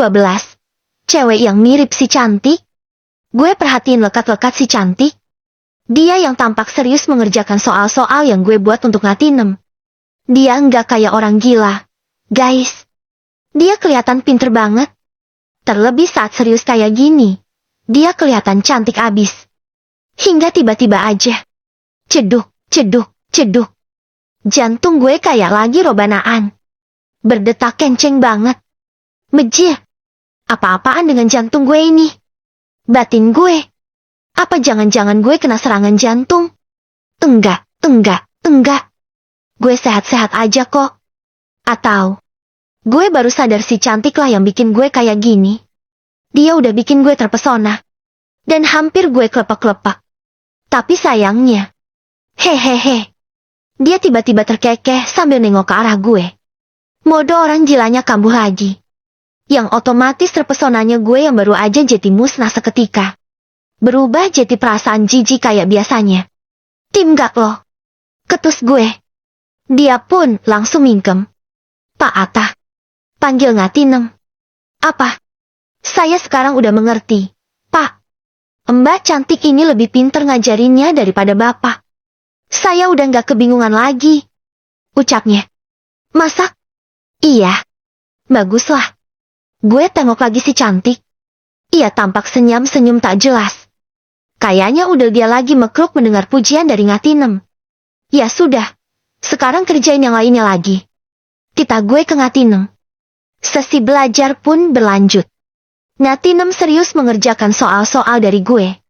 12. Cewek yang mirip si cantik. Gue perhatiin lekat-lekat si cantik. Dia yang tampak serius mengerjakan soal-soal yang gue buat untuk ngatinem. Dia nggak kayak orang gila. Guys. Dia kelihatan pinter banget. Terlebih saat serius kayak gini. Dia kelihatan cantik abis. Hingga tiba-tiba aja. Ceduk, ceduk, ceduk. Jantung gue kayak lagi robanaan. Berdetak kenceng banget. Mejir. Apa-apaan dengan jantung gue ini? Batin gue. Apa jangan-jangan gue kena serangan jantung? Enggak, enggak, enggak. Gue sehat-sehat aja kok. Atau, gue baru sadar si cantik lah yang bikin gue kayak gini. Dia udah bikin gue terpesona. Dan hampir gue kelepak-kelepak. Tapi sayangnya. Hehehe. Dia tiba-tiba terkekeh sambil nengok ke arah gue. Mode orang gilanya kambuh lagi. Yang otomatis terpesonanya gue yang baru aja jadi musnah seketika. Berubah jadi perasaan jijik kayak biasanya. Tim gak lo? Ketus gue. Dia pun langsung mingkem. Pak Atta. Panggil ngatinem. Apa? Saya sekarang udah mengerti. Pak. Mbak cantik ini lebih pinter ngajarinnya daripada bapak. Saya udah gak kebingungan lagi. Ucapnya. Masak? Iya. Baguslah. Gue tengok lagi si cantik. Ia tampak senyum-senyum tak jelas. Kayaknya udah dia lagi mekruk mendengar pujian dari ngatinem. Ya sudah. Sekarang kerjain yang lainnya lagi. Kita gue ke ngatinem. Sesi belajar pun berlanjut. Ngatinem serius mengerjakan soal-soal dari gue.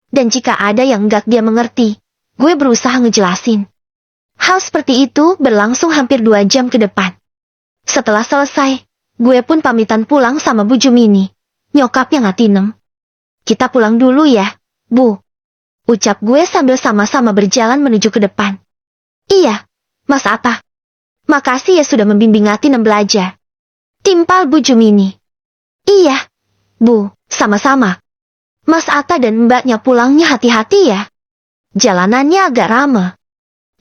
Dan jika ada yang gak dia mengerti, gue berusaha ngejelasin. Hal seperti itu berlangsung hampir 2 jam ke depan. Setelah selesai, gue pun pamitan pulang sama Bu Jumini, nyokapnya ngatinem. Kita pulang dulu ya, Bu. Ucap gue sambil sama-sama berjalan menuju ke depan. Iya, Mas Atta. Makasih ya sudah membimbing ngatinem belajar. Timpal Bu Jumini. Iya, Bu, sama-sama. Mas Atta dan mbaknya pulangnya hati-hati ya. Jalanannya agak rame.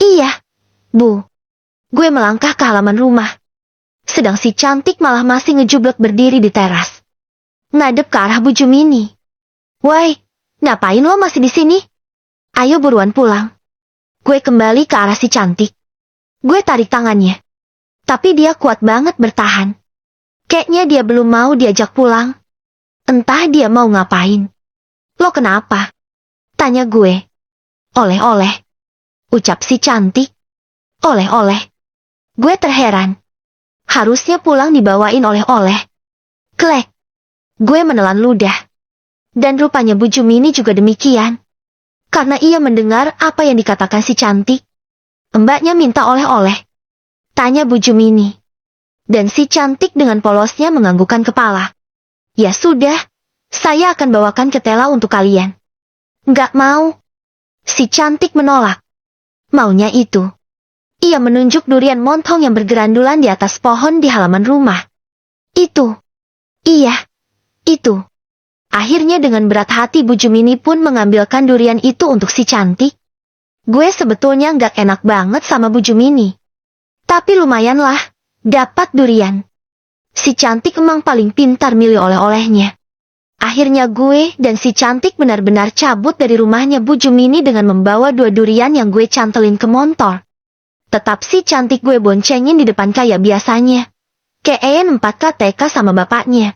Iya, Bu. Gue melangkah ke halaman rumah. Sedang si cantik malah masih ngejublek berdiri di teras. Ngadep ke arah Bu Jumini. Woi, ngapain lo masih di sini? Ayo buruan pulang. Gue kembali ke arah si cantik. Gue tarik tangannya. Tapi dia kuat banget bertahan. Kayaknya dia belum mau diajak pulang. Entah dia mau ngapain. Lo kenapa? Tanya gue. Oleh-oleh. Ucap si cantik. Oleh-oleh. Gue terheran. Harusnya pulang dibawain oleh-oleh. Klek. Gue menelan ludah. Dan rupanya Bu Jumini juga demikian. Karena ia mendengar apa yang dikatakan si cantik. Mbaknya minta oleh-oleh. Tanya Bu Jumini. Dan si cantik dengan polosnya menganggukkan kepala. Ya sudah. Saya akan bawakan ketela untuk kalian. Nggak mau. Si cantik menolak. Maunya itu. Ia menunjuk durian montong yang bergerandulan di atas pohon di halaman rumah. Itu. Iya. Itu. Akhirnya dengan berat hati Bu Jumini pun mengambilkan durian itu untuk si cantik. Gue sebetulnya nggak enak banget sama Bu Jumini. Tapi lumayanlah, dapat durian. Si cantik emang paling pintar milih oleh-olehnya. Akhirnya gue dan si cantik benar-benar cabut dari rumahnya Bu Jumini dengan membawa 2 durian yang gue cantelin ke motor. Tetap si cantik gue boncengin di depan kayak biasanya. Kayak 4K TK sama bapaknya.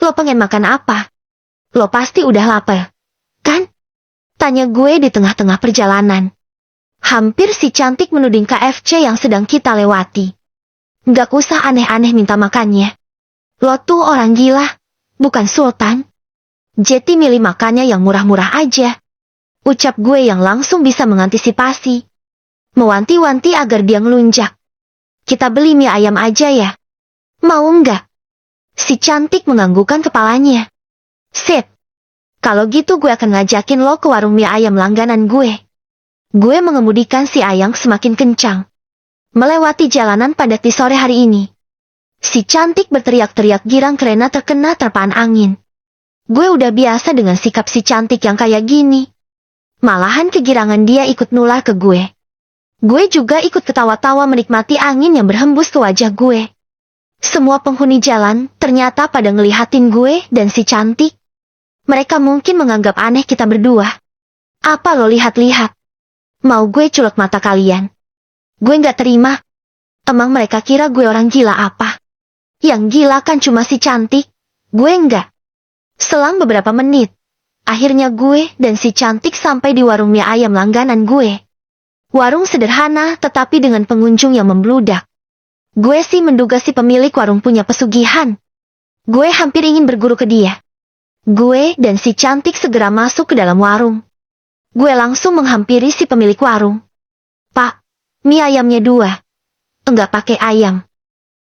Lo pengen makan apa? Lo pasti udah lapar, kan? Tanya gue di tengah-tengah perjalanan. Hampir si cantik menuding KFC yang sedang kita lewati. Gak usah aneh-aneh minta makannya. Lo tuh orang gila, bukan sultan. Jeti milih makannya yang murah-murah aja. Ucap gue yang langsung bisa mengantisipasi. Mewanti-wanti agar dia ngelunjak. Kita beli mie ayam aja ya. Mau enggak? Si cantik menganggukkan kepalanya. Sip. Kalau gitu gue akan ngajakin lo ke warung mie ayam langganan gue. Gue mengemudikan si Ayang semakin kencang. Melewati jalanan padat di sore hari ini. Si cantik berteriak-teriak girang karena terkena terpaan angin. Gue udah biasa dengan sikap si cantik yang kayak gini. Malahan kegirangan dia ikut nular ke gue. Gue juga ikut ketawa-tawa menikmati angin yang berhembus ke wajah gue. Semua penghuni jalan ternyata pada ngelihatin gue dan si cantik. Mereka mungkin menganggap aneh kita berdua. Apa lo lihat-lihat? Mau gue culek mata kalian? Gue nggak terima. Emang mereka kira gue orang gila apa? Yang gila kan cuma si cantik. Gue nggak. Selang beberapa menit, akhirnya gue dan si cantik sampai di warung mie ayam langganan gue. Warung sederhana tetapi dengan pengunjung yang membludak. Gue sih menduga si pemilik warung punya pesugihan. Gue hampir ingin berguru ke dia. Gue dan si cantik segera masuk ke dalam warung. Gue langsung menghampiri si pemilik warung. Pak, mie ayamnya 2. Enggak pakai ayam.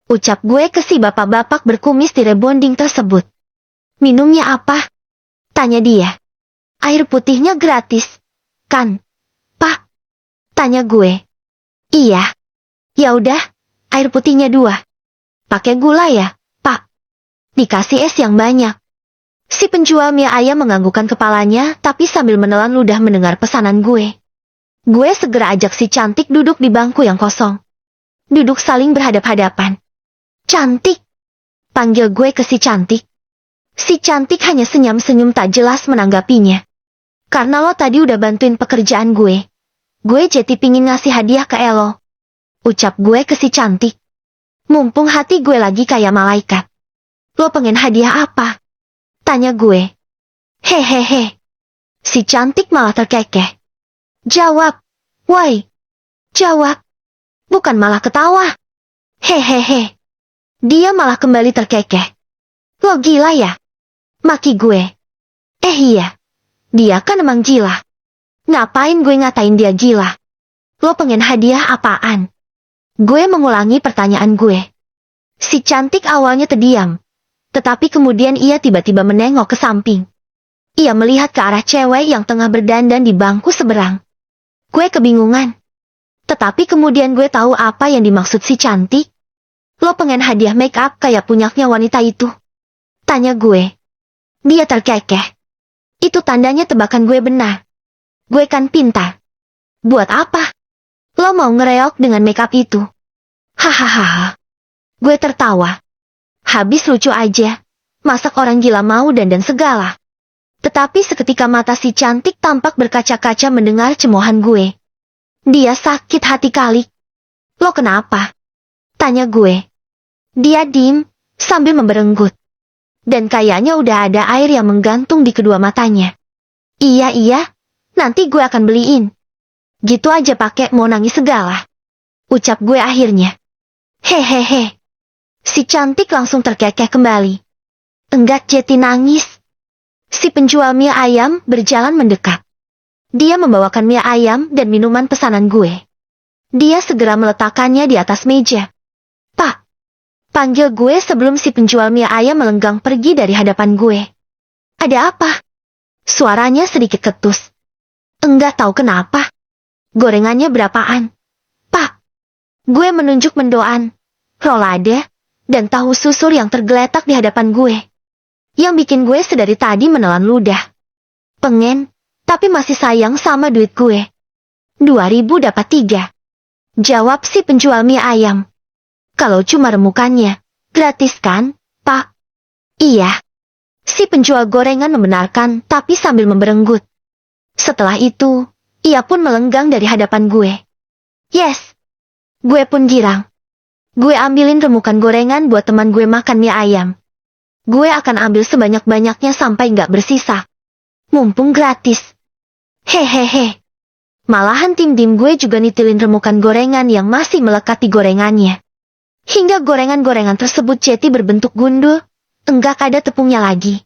Ucap gue ke si bapak-bapak berkumis di rebonding tersebut. Minumnya apa? Tanya dia. Air putihnya gratis. Kan? Pak? Tanya gue. Iya. Ya udah, air putihnya 2. Pakai gula ya, Pak? Dikasih es yang banyak. Si penjual mie ayam menganggukkan kepalanya tapi sambil menelan ludah mendengar pesanan gue. Gue segera ajak si cantik duduk di bangku yang kosong. Duduk saling berhadap-hadapan. Cantik. Panggil gue ke si cantik. Si cantik hanya senyum-senyum tak jelas menanggapinya. Karena lo tadi udah bantuin pekerjaan gue. Gue jadi pingin ngasih hadiah ke elo. Ucap gue ke si cantik. Mumpung hati gue lagi kayak malaikat. Lo pengen hadiah apa? Tanya gue. Hehehe. Si cantik malah terkekeh. Jawab. Woi. Jawab. Bukan malah ketawa. Hehehe. Dia malah kembali terkekeh. Lo gila ya? Maki gue. Iya. Dia kan emang gila. Ngapain gue ngatain dia gila? Lo pengen hadiah apaan? Gue mengulangi pertanyaan gue. Si cantik awalnya terdiam. Tetapi kemudian ia tiba-tiba menengok ke samping. Ia melihat ke arah cewek yang tengah berdandan di bangku seberang. Gue kebingungan. Tetapi kemudian gue tahu apa yang dimaksud si cantik. Lo pengen hadiah make up kayak punyanya wanita itu? Tanya gue. Dia terkekeh. Itu tandanya tebakan gue benar. Gue kan pintar. Buat apa? Lo mau ngereok dengan make up itu? Hahaha. Gue tertawa. Habis lucu aja. Masak orang gila mau dandan segala. Tetapi seketika mata si cantik tampak berkaca-kaca mendengar cemoohan gue. Dia sakit hati kali. Lo kenapa? Tanya gue. Dia diem, sambil memberenggut. Dan kayaknya udah ada air yang menggantung di kedua matanya. Iya, nanti gue akan beliin. Gitu aja pakai mau nangis segala. Ucap gue akhirnya. Hehehe. Si cantik langsung terkekeh kembali. Enggak jadi nangis. Si penjual mie ayam berjalan mendekat. Dia membawakan mie ayam dan minuman pesanan gue. Dia segera meletakkannya di atas meja. Pak. Panggil gue sebelum si penjual mie ayam melenggang pergi dari hadapan gue. Ada apa? Suaranya sedikit ketus. Enggak tahu kenapa. Gorengannya berapaan? Pak. Gue menunjuk mendoan, rolade, dan tahu susur yang tergeletak di hadapan gue. Yang bikin gue sedari tadi menelan ludah. Pengen, tapi masih sayang sama duit gue. 2.000 dapat 3. Jawab si penjual mie ayam. Kalau cuma remukannya, gratis kan, Pak? Iya. Si penjual gorengan membenarkan tapi sambil memberenggut. Setelah itu, ia pun melenggang dari hadapan gue. Yes. Gue pun girang. Gue ambilin remukan gorengan buat teman gue makan mie ayam. Gue akan ambil sebanyak-banyaknya sampai nggak bersisa. Mumpung gratis. Hehehe. Malahan tim-tim gue juga nitilin remukan gorengan yang masih melekat di gorengannya. Hingga gorengan-gorengan tersebut jadi berbentuk gundul, enggak ada tepungnya lagi.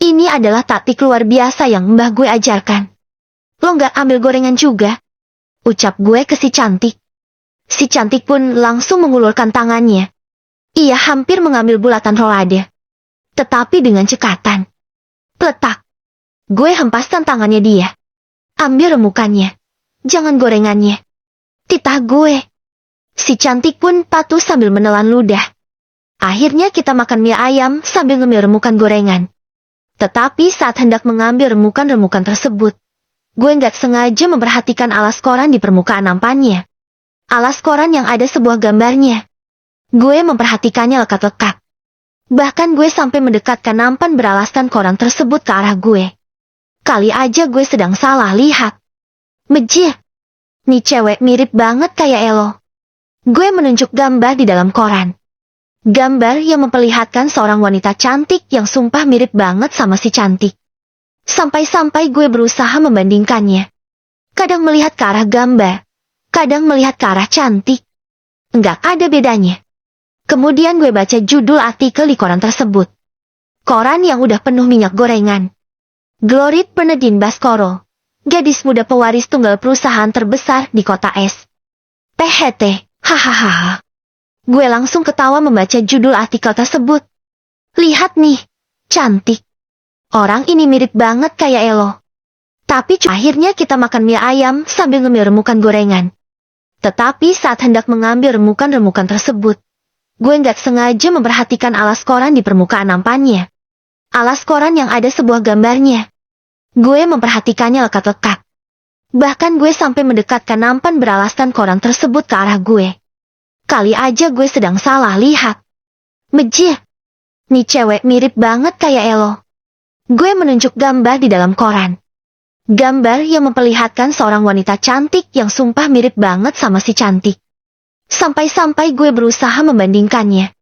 Ini adalah taktik luar biasa yang mbah gue ajarkan. Lo nggak ambil gorengan juga? Ucap gue ke si cantik. Si cantik pun langsung mengulurkan tangannya. Ia hampir mengambil bulatan rolade. Tetapi dengan cekatan. Peletak. Gue hempaskan tangannya dia. Ambil remukannya. Jangan gorengannya. Titah gue. Si cantik pun patuh sambil menelan ludah. Akhirnya kita makan mie ayam sambil ngemil remukan gorengan. Tetapi saat hendak mengambil remukan-remukan tersebut, gue nggak sengaja memperhatikan alas koran di permukaan nampannya. Alas koran yang ada sebuah gambarnya. Gue memperhatikannya lekat-lekat. Bahkan gue sampai mendekatkan nampan beralaskan koran tersebut ke arah gue. Kali aja gue sedang salah lihat. Mejir. Nih cewek mirip banget kayak Elo. Gue menunjuk gambar di dalam koran. Gambar yang memperlihatkan seorang wanita cantik yang sumpah mirip banget sama si cantik. Sampai-sampai gue berusaha membandingkannya. Kadang melihat ke arah gambar, kadang melihat ke arah cantik. Enggak ada bedanya. Kemudian gue baca judul artikel di koran tersebut. Koran yang udah penuh minyak gorengan. Glorit Bernardine Baskoro, gadis muda pewaris tunggal perusahaan terbesar di kota S. PHT, hahaha. Gue langsung ketawa membaca judul artikel tersebut. Lihat nih, cantik. Orang ini mirip banget kayak Elo. Tapi akhirnya kita makan mie ayam sambil ngemil remukan gorengan. Tetapi saat hendak mengambil remukan-remukan tersebut, gue nggak sengaja memperhatikan alas koran di permukaan nampannya. Alas koran yang ada sebuah gambarnya. Gue memperhatikannya lekat-lekat. Bahkan gue sampai mendekatkan nampan beralaskan koran tersebut ke arah gue. Kali aja gue sedang salah lihat. Mejir. Nih cewek mirip banget kayak Elo. Gue menunjuk gambar di dalam koran. Gambar yang memperlihatkan seorang wanita cantik yang sumpah mirip banget sama si cantik. Sampai-sampai gue berusaha membandingkannya.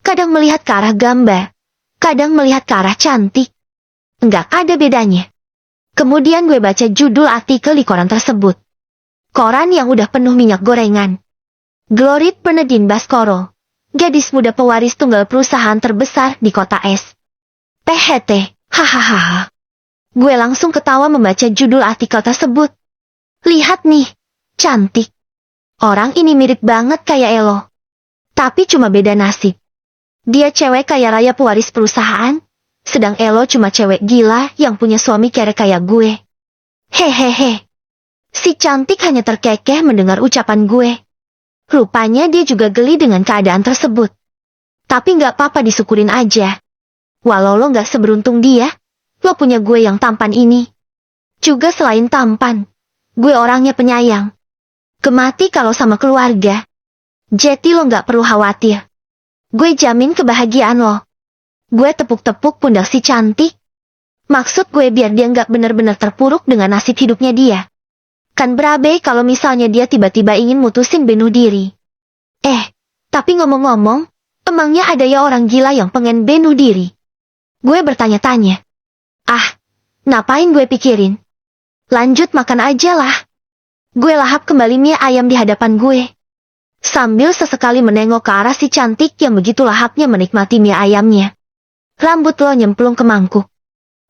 Kadang melihat ke arah gambar, kadang melihat ke arah cantik. Enggak ada bedanya. Kemudian gue baca judul artikel di koran tersebut. Koran yang udah penuh minyak gorengan. Glorit Bernardine Baskoro, gadis muda pewaris tunggal perusahaan terbesar di kota S. PHT, hahaha. Gue langsung ketawa membaca judul artikel tersebut. Lihat nih, cantik. Orang ini mirip banget kayak Elo. Tapi cuma beda nasib. Dia cewek kaya raya pewaris perusahaan, sedang Elo cuma cewek gila yang punya suami kere kayak gue. Hehehe. Si cantik hanya terkekeh mendengar ucapan gue. Rupanya dia juga geli dengan keadaan tersebut. Tapi nggak apa-apa, disyukurin aja. Walau lo nggak seberuntung dia, lo punya gue yang tampan ini. Juga selain tampan, gue orangnya penyayang. Gemati kalau sama keluarga. Jadi lo nggak perlu khawatir. Gue jamin kebahagiaan lo. Gue tepuk-tepuk pundak si cantik. Maksud gue biar dia nggak benar-benar terpuruk dengan nasib hidupnya dia. Kan berabe kalau misalnya dia tiba-tiba ingin mutusin bunuh diri. Tapi ngomong-ngomong, emangnya ada ya orang gila yang pengen bunuh diri? Gue bertanya-tanya. Ngapain gue pikirin? Lanjut makan aja lah. Gue lahap kembali mie ayam di hadapan gue. Sambil sesekali menengok ke arah si cantik yang begitu lahapnya menikmati mie ayamnya. Rambut lo nyemplung ke mangkuk.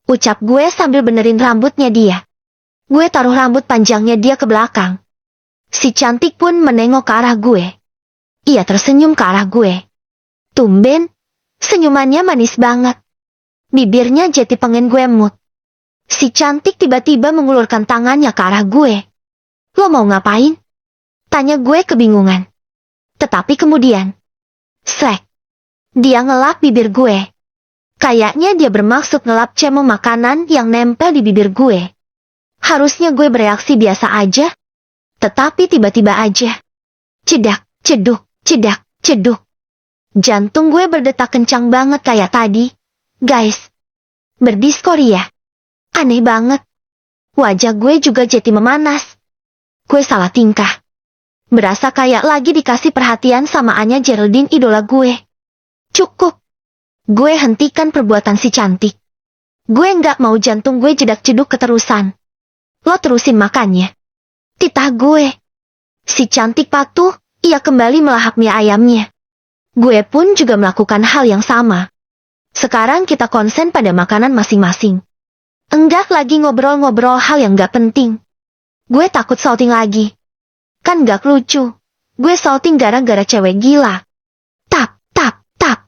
Ucap gue sambil benerin rambutnya dia. Gue taruh rambut panjangnya dia ke belakang. Si cantik pun menengok ke arah gue. Ia tersenyum ke arah gue. Tumben, senyumannya manis banget. Bibirnya jadi pengen gue emut. Si cantik tiba-tiba mengulurkan tangannya ke arah gue. Lo mau ngapain? Tanya gue kebingungan. Tetapi kemudian, srek. Dia ngelap bibir gue. Kayaknya dia bermaksud ngelap cemong makanan yang nempel di bibir gue. Harusnya gue bereaksi biasa aja. Tetapi tiba-tiba aja. Cedak, ceduk, cedak, ceduk. Jantung gue berdetak kencang banget kayak tadi. Guys. Berdiskoria. Aneh banget. Wajah gue juga jadi memanas. Gue salah tingkah. Berasa kayak lagi dikasih perhatian sama Anya Geraldine, idola gue. Cukup. Gue hentikan perbuatan si cantik. Gue nggak mau jantung gue jedak-jeduk keterusan. Lo terusin makannya. Titah gue. Si cantik patuh, ia kembali melahap mie ayamnya. Gue pun juga melakukan hal yang sama. Sekarang kita konsen pada makanan masing-masing. Enggak lagi ngobrol-ngobrol hal yang gak penting. Gue takut salting lagi. Kan gak lucu. Gue salting gara-gara cewek gila. Tap, tap, tap.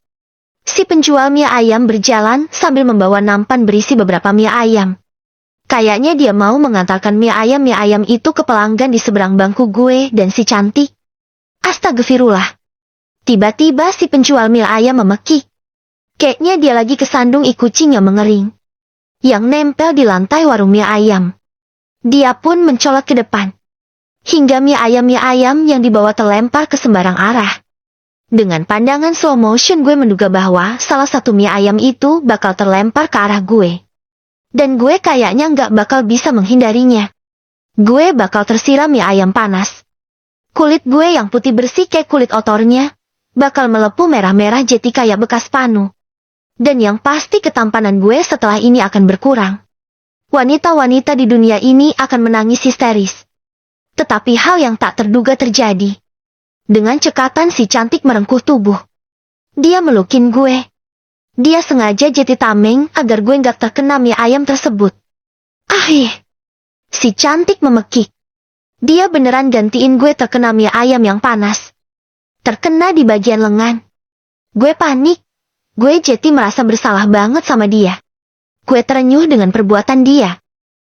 Si penjual mie ayam berjalan sambil membawa nampan berisi beberapa mie ayam. Kayaknya dia mau mengantarkan mie ayam itu ke pelanggan di seberang bangku gue dan si cantik. Astagfirullah. Tiba-tiba si penjual mie ayam memekik. Kayaknya dia lagi kesandung kucing yang mengering. Yang nempel di lantai warung mie ayam. Dia pun mencolot ke depan. Hingga mie ayam yang dibawa terlempar ke sembarang arah. Dengan pandangan slow motion gue menduga bahwa salah satu mie ayam itu bakal terlempar ke arah gue. Dan gue kayaknya nggak bakal bisa menghindarinya. Gue bakal tersiram mie ayam panas. Kulit gue yang putih bersih kayak kulit otornya, bakal melepuh merah-merah jadi kayak bekas panu. Dan yang pasti ketampanan gue setelah ini akan berkurang. Wanita-wanita di dunia ini akan menangis histeris. Tetapi hal yang tak terduga terjadi. Dengan cekatan si cantik merengkuh tubuh. Dia melukin gue. Dia sengaja jadi tameng agar gue nggak terkena mie ayam tersebut. Si cantik memekik. Dia beneran gantiin gue terkena mie ayam yang panas. Terkena di bagian lengan. Gue panik. Gue jadi merasa bersalah banget sama dia. Gue terenyuh dengan perbuatan dia.